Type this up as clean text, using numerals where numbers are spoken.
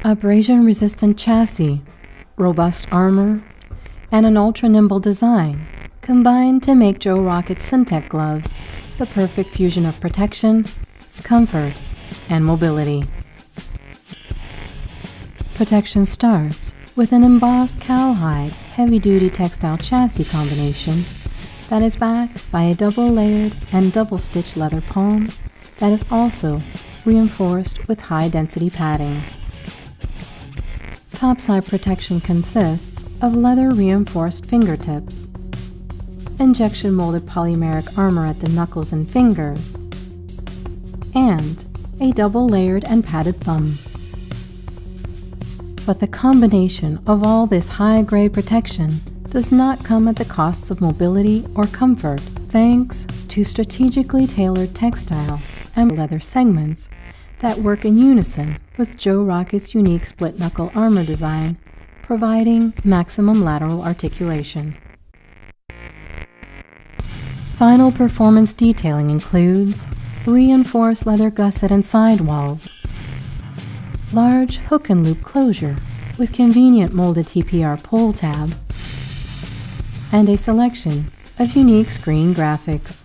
Abrasion-resistant chassis, robust armor, and an ultra-nimble design combine to make Joe Rocket's Cyntek gloves the perfect fusion of protection, comfort, and mobility. Protection starts with an embossed cowhide heavy-duty textile chassis combination that is backed by a double-layered and double-stitched leather palm that is also reinforced with high-density padding. Topside protection consists of leather-reinforced fingertips, injection-molded polymeric armor at the knuckles and fingers, and a double-layered and padded thumb. But the combination of all this high-grade protection does not come at the costs of mobility or comfort, thanks to strategically tailored textile and leather segments that work in unison with Joe Rocket's unique split-knuckle armor design, providing maximum lateral articulation. Final performance detailing includes reinforced leather gusset and sidewalls, large hook and loop closure with convenient molded TPR pull tab, and a selection of unique screen graphics.